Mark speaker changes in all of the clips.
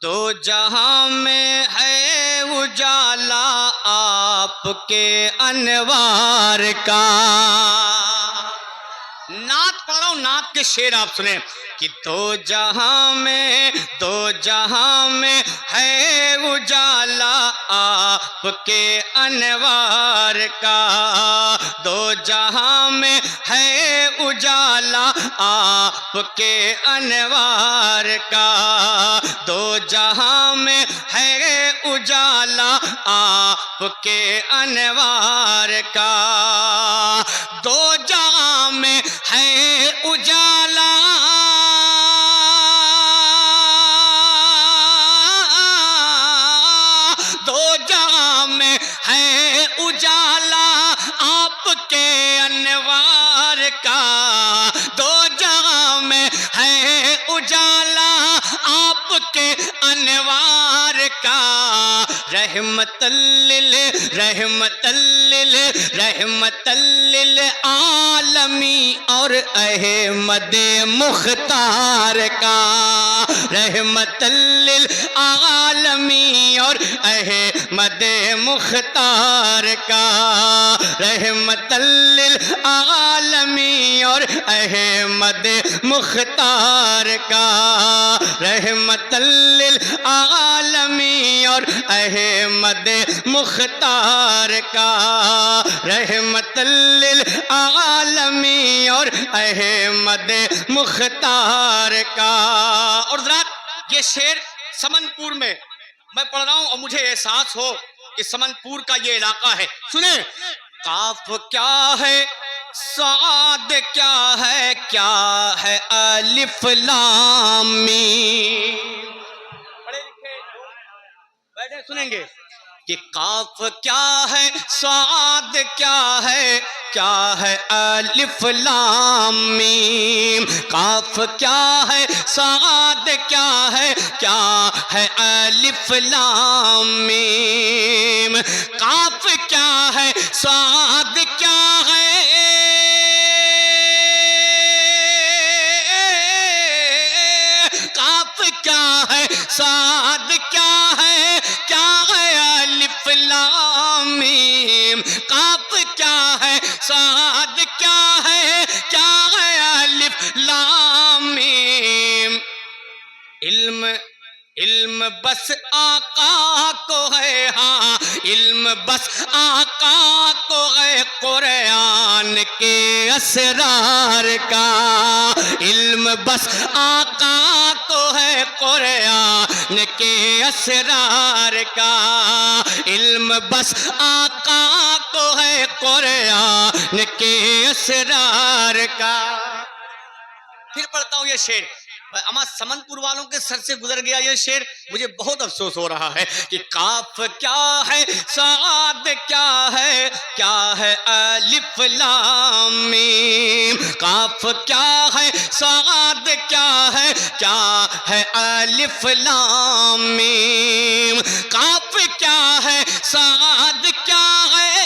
Speaker 1: دو جہاں میں ہے اجالا آپ کے انوار کا۔ نعت پڑھ رہا ہوں، نعت کے شعر آپ سنیں کہ دو جہاں میں ہے اجالا آپ کے انوار کا، دو جہاں میں ہے اجالا آپ کے انوار کا، دو جہاں میں ہے اجالا آپ کے انوار کا، دو جہاں میں ہے اجالا آپ کے انوار کا، دو جہاں میں ہے اجالا آپ کے انوار کا، رحمت للعالمی اور احمد مختار کا، رحمت للعالمی اور احمد مختار کا، رحمت للعالمی اور احمد مختار کا، رحمت للعالمی اور احمد مختار کا، رحمت للعالمی اور احمد مختار کا۔ اور ذرا یہ شعر سمن پور میں پڑھ رہا ہوں اور مجھے احساس ہو کہ سمن پور کا یہ علاقہ ہے، سنیں۔ قاف کیا ہے، صاد کیا ہے الف لام میم، پڑھے لکھے بیٹھے سنیں گے کہ قاف کیا ہے، صاد کیا ہے الف لام میم، قاف کیا ہے، صاد کیا ہے الف لام میم، قاف کیا ہے، صاد کیا ہے، قاف کیا ہے، صاد کیا ہے الف لام میم، قاف کیا ہے، صاد کیا ہے الف لام میم، علم بس آقا کو ہے، ہاں علم بس آقا کو ہے قرآن کے اسرار کا، علم بس آقا کو ہے قرآن کے اسرار کا، علم بس آقا کو ہے قرآن کے اسرار کا۔ پھر پڑھتا ہوں یہ شعر، اما سمن پور والوں کے سر سے گزر گیا یہ شعر، مجھے بہت افسوس ہو رہا ہے کہ قاف کیا ہے، صاد کیا ہے الف لام میم، قاف کیا ہے، صاد کیا ہے الف لام میم، قاف کیا ہے، صاد کیا ہے،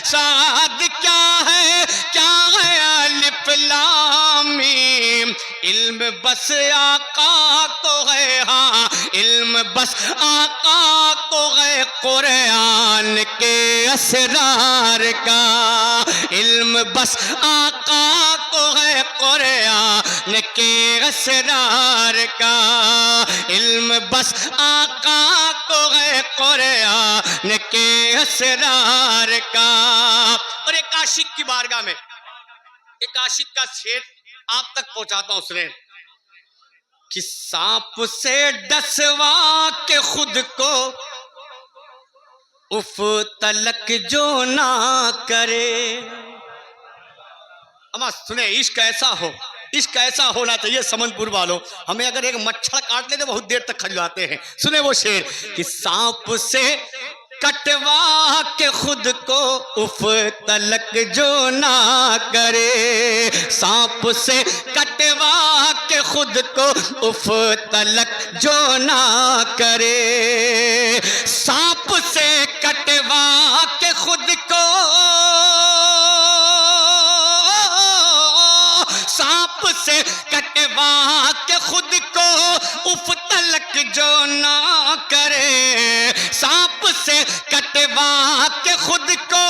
Speaker 1: صاد کیا ہے الف لام میم، علم بس آقا کو ہے، ہاں علم بس آقا کو ہے قرآن کے اسرار کا، علم بس آقا کو ہے قرآن کے اسرار کا، علم بس آقا کو ہے قرآن کے اسرار کا۔ اور ایک عاشق کی بارگاہ میں ایک عاشق کا شعر آپ تک پہنچاتا ہوں، سنیں کہ سانپ سے ڈسوا کے خود کو اف تلک جو نہ کرے، اما سنیں، عشق ایسا ہونا چاہیے سمن پور والوں، ہمیں اگر ایک مچھر کاٹ لے تو بہت دیر تک کھجلاتے ہیں، سنیں وہ شعر کہ سانپ سے کٹوا کے خود کو اف تلک جو نہ کرے، سانپ سے کٹوا کے خود کو اف تلک جو نہ کرے، سانپ سے کٹوا کے خود کو کٹوا کے خود کو اف تلک جو نہ کرے، سانپ سے کٹوا کے خود کو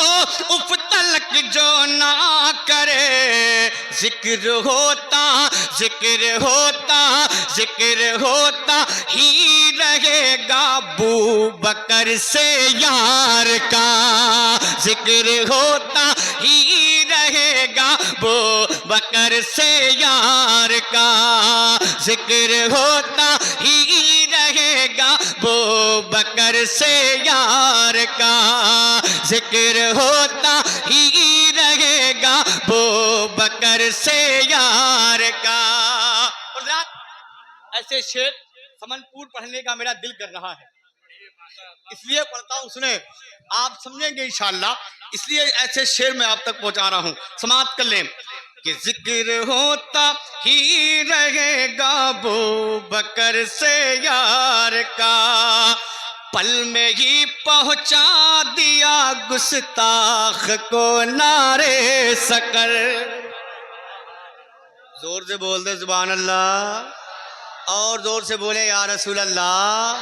Speaker 1: اف تلک جو نہ کرے، ذکر ہوتا ذکر ہوتا ذکر ہوتا ہی رہے گا ابو بکر سے یار کا، ذکر ہوتا ہی رہے گا ابو بکر سے یار کا، ذکر ہوتا ہی رہے گا ابو بکر سے یار کا، ذکر ہوتا ہی رہے گا ابو بکر سے یار کا۔ اور رات ایسے شعر سمن پور پڑھنے کا میرا دل کر رہا ہے، اس لیے پڑھتا ہوں، سنیں آپ سمجھیں گے انشاءاللہ، اس لیے ایسے شعر میں آپ تک پہنچا رہا ہوں، سماعت کر لیں کہ ذکر ہوتا ہی رہے گا ابو بکر سے یار کا، پل میں ہی پہنچا دیا گستاخ کو نعرے سکر۔ زور سے بول دے سبحان اللہ، اور زور سے بولے یا رسول اللہ۔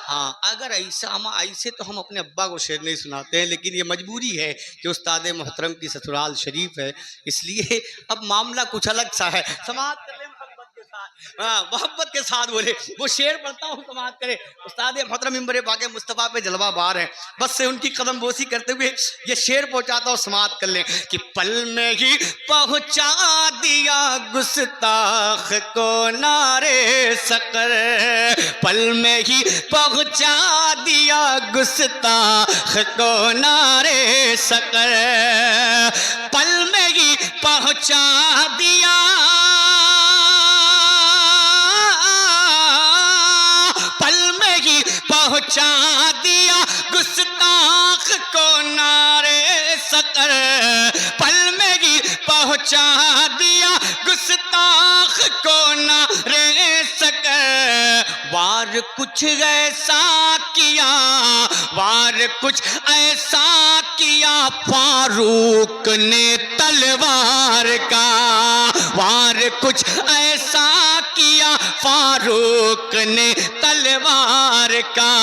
Speaker 1: ہاں اگر ایسے تو ہم اپنے ابا کو شعر نہیں سناتے ہیں، لیکن یہ مجبوری ہے کہ استاد محترم کی سسرال شریف ہے، اس لیے اب معاملہ کچھ الگ سا ہے۔ سماعت کر لیں محبت کے ساتھ، ہاں محبت کے ساتھ بولے، وہ شعر پڑھتا ہوں سماعت کرے۔ استاد محترم ممبر پاک مصطفیٰ پہ جلوہ بار ہیں، بس سے ان کی قدم بوسی کرتے ہوئے یہ شعر پہنچاتا ہوں، سماعت کر لیں کہ پل میں ہی پہنچا دیا گستاخ کو نعرے سکر، پل میں ہی پہنچا دیا گستاخ کو نعرے سکر، پل میں ہی پہنچا دیا، پل میں ہی پہنچا دیا گستاخ کو نعرے سکر، پل میں ہی پہنچا دیا گستاخ کو نعرے سکر، وار کچھ ایسا کیا، وار کچھ ایسا کیا فاروق نے تلوار کا، وار کچھ ایسا کیا فاروق نے تلوار کا،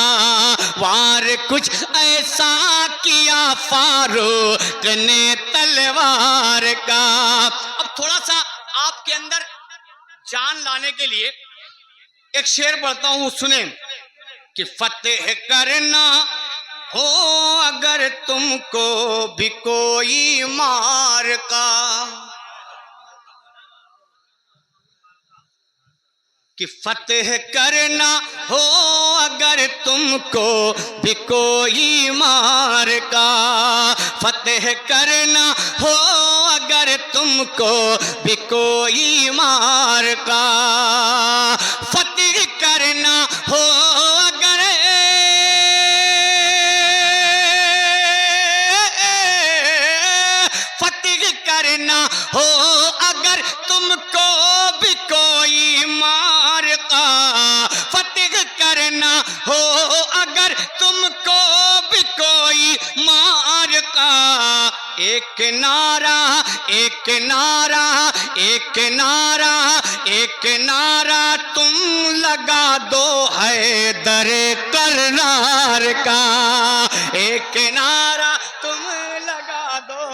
Speaker 1: وار کچھ ایسا کیا فاروق نے تلوار کا۔ اب تھوڑا سا آپ کے اندر جان لانے کے لیے ایک شعر پڑھتا ہوں، سنیں کہ فتح کرنا ہو اگر تم کو بھی کوئی مار کا، کہ فتح کرنا ہو اگر تم کو بھی کوئی مار کا، فتح کرنا ہو اگر تم کو بھی کوئی مار کا، فتح کرنا ہو اگر، فتح کرنا ہو اگر تم کو بھی کوئی مار کا، فتح کرنا ہو اگر تم کو بھی کوئی مار کا، ایک نعرہ ایک نعرہ ایک نعرہ ایک نعرہ تم لگا دو حیدر کرار کا، ایک نعرہ تم لگا دو،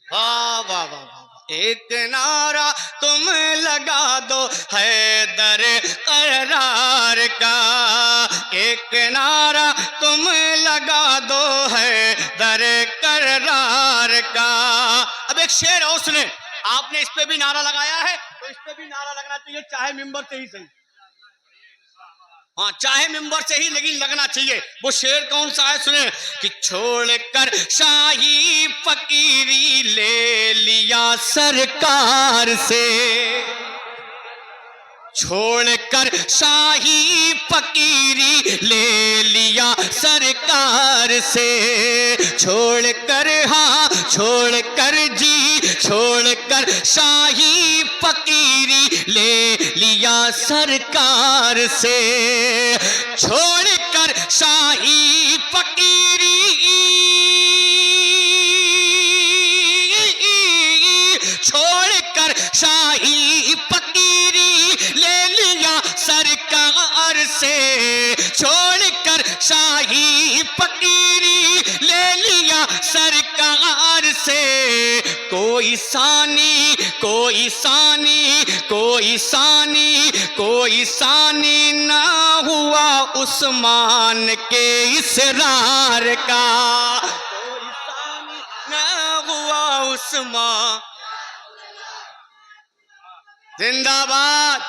Speaker 1: واہ واہ واہ، ایک نعرہ تم لگا دو حیدر قرار کا، ایک نعرہ تم لگا دو حیدر قرار کا۔ اب ایک شعر اور سنیں، آپ نے اس پہ بھی نعرہ لگایا ہے تو اس پہ بھی نعرہ لگنا چاہیے، چاہے ممبر سے ہی صحیح، ہاں چاہے ممبر سے ہی لیکن لگنا چاہیے۔ وہ شعر کون سا ہے سنیں کہ چھوڑ کر شاہی فقیری لے لیا سرکار سے، چھوڑ کر شاہی فقیری لے لیا سرکار سے، چھوڑ کر ہاں چھوڑ کر جی چھوڑ کر شاہی فقیری لے لیا سرکار سے، چھوڑ کر شاہی فقیری، چھوڑ کر شاہی فقیری لے لیا سرکار سے، چھوڑ کر شاہی فقیری لے لیا سرکار سے، کوئی ثانی کوئی ثانی کوئی ثانی کوئی ثانی نہ ہوا عثمان کے اسرار کا، کوئی ثانی نہ ہوا عثمان، زندہ باد۔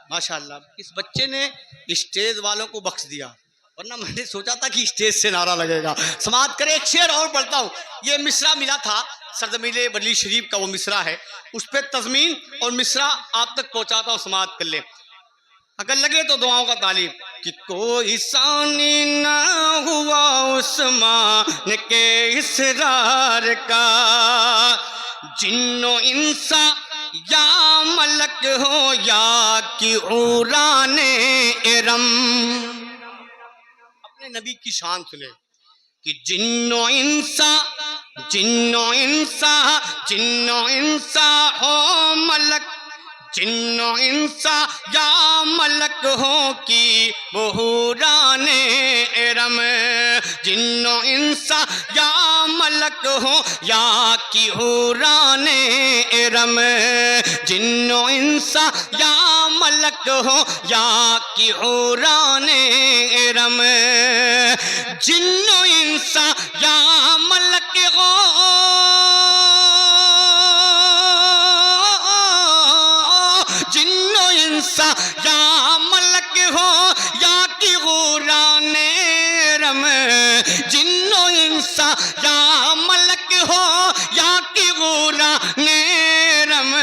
Speaker 1: ماشاءاللہ اس بچے نے اسٹیج والوں کو بخش دیا، ورنہ میں نے سوچا تھا کہ اسٹیج سے نعرہ لگے گا۔ سماعت کرے، ایک شعر اور پڑھتا ہوں، یہ مصرع ملا تھا سرزمین بریلی شریف کا، وہ مصرع ہے، اس پہ تضمین اور مصرع آپ تک پہنچاتا ہوں، سماعت کر لیں، اگر لگے تو دعاؤں کا طالب۔ کہ کوئی ثانی نہ ہوا عثمان کے اسرار کا، جن و انسا یا ملک ہو یا کہ عوران ارم۔ اپنے نبی کی شان سنے کہ جن و انسا جن و انسا جن و انسا ہو ملک، جن و انسا یا ملک ہو کی بحوران ارم، جن و انسا یا ملک ہو یا کی حوران ارم، جن و انسا یا ملک ہو یا کی حوران ارم، جن و انسا یا ملک ہو یا ملک ہو یا کی غوران رم، جن و انسا یا ملک ہو یا کی غوران رم،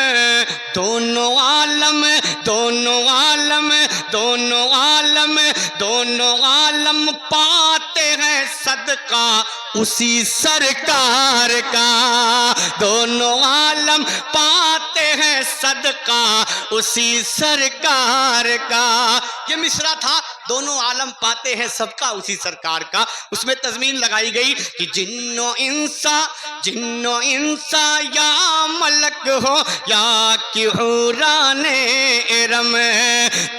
Speaker 1: دونوں عالم دونوں عالم دونوں عالم دونوں عالم پاتے ہیں صدقہ اسی سرکار کا، دونوں عالم پاتے ہیں صدقہ اسی سرکار کا۔ یہ مصرع تھا، دونوں عالم پاتے ہیں صدقہ اسی سرکار کا، اس میں تضمین لگائی گئی کہ جن و انسا یا ملک ہو یا کہ حوران ارم،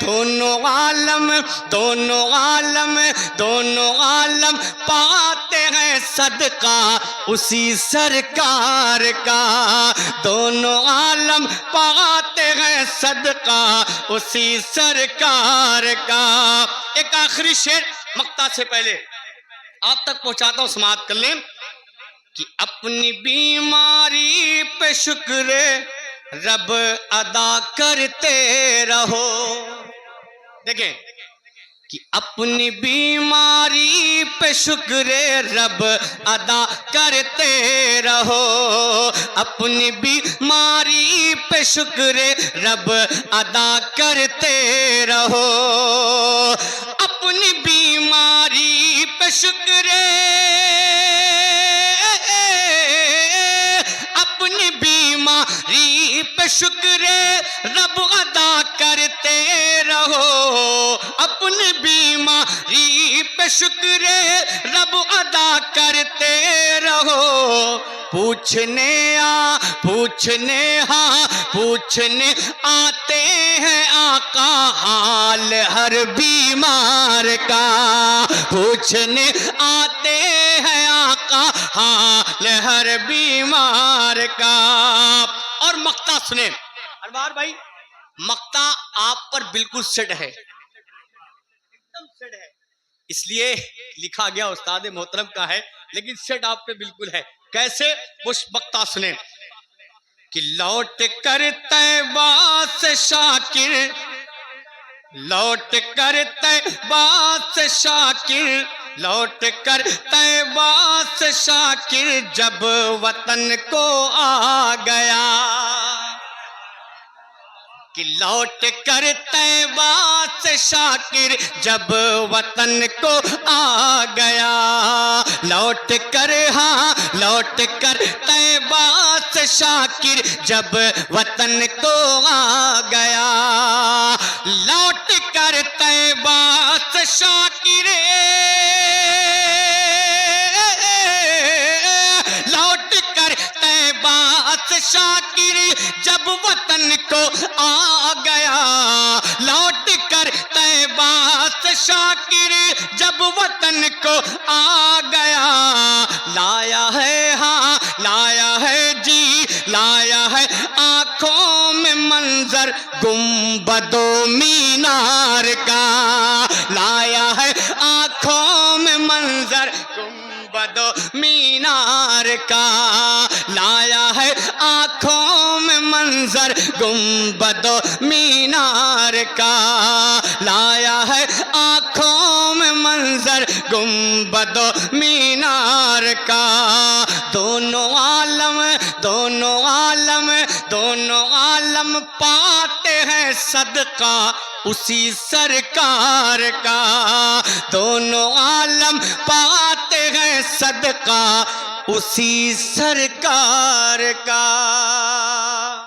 Speaker 1: دونوں عالم دونوں عالم دونوں عالم پاتے ہیں صدقہ اسی سرکار کا، دونوں عالم پاتے ہیں صدقہ اسی سرکار کا۔ ایک آخری شعر مقطع سے پہلے آپ تک پہنچاتا ہوں، سماعت کر لیں کہ اپنی بیماری پہ شکر رب ادا کرتے رہو، دیکھیں کہ اپنی بیماری پہ شکر رب ادا کرتے رہو، اپنی بیماری پہ شکر رب ادا کرتے رہو، اپنی بیماری پہ شکر اپنی بیماری پہ شکر رب ادا کرتے رہو، اپنی بیماری پہ شکر رب ادا کرتے رہو، پوچھنے آتے ہیں آقا حال ہر بیمار کا، پوچھنے آتے ہیں آقا حال ہر بیمار کا۔ اور مقطع سنیں انوار بھائی، مقطع آپ پر بالکل سیٹ ہے، ایک دم سیٹ ہے، اس لیے لکھا گیا استاد محترم کا ہے، لیکن سیٹ آپ پہ بالکل ہے۔ کیسے؟ وہ مقطع سنیں کہ لوٹ کر طیبہ سے شاکر، لوٹ کر طیبہ سے شاکر، لوٹ کر طیبہ سے شاکر جب وطن کو آ گیا، کہ لوٹ کر طیبہ سے شاکر جب وطن کو آ گیا، لوٹ کر لوٹ کر طیبہ سے شاکر جب وطن کو آ گیا، لوٹ کر طیبہ سے شاکر لوٹ کر طیبہ سے شاکر جب وطن کو آ گیا، لوٹ کر طیبہ سے شاکر جب وطن کو آ گیا، لایا ہے لایا ہے جی لایا ہے آنکھوں میں منظر گنبد و مینار کا، لایا ہے آنکھوں میں منظر گنبد و مینار کا، لایا ہے آنکھوں میں منظر گنبد و مینار کا، لایا ہے آنکھوں میں منظر گنبد و مینار کا، دونوں عالم دونوں عالم دونوں عالم پاتے ہیں صدقہ اسی سرکار کا، دونوں عالم پاتے ہیں صدقہ اسی سرکار کا۔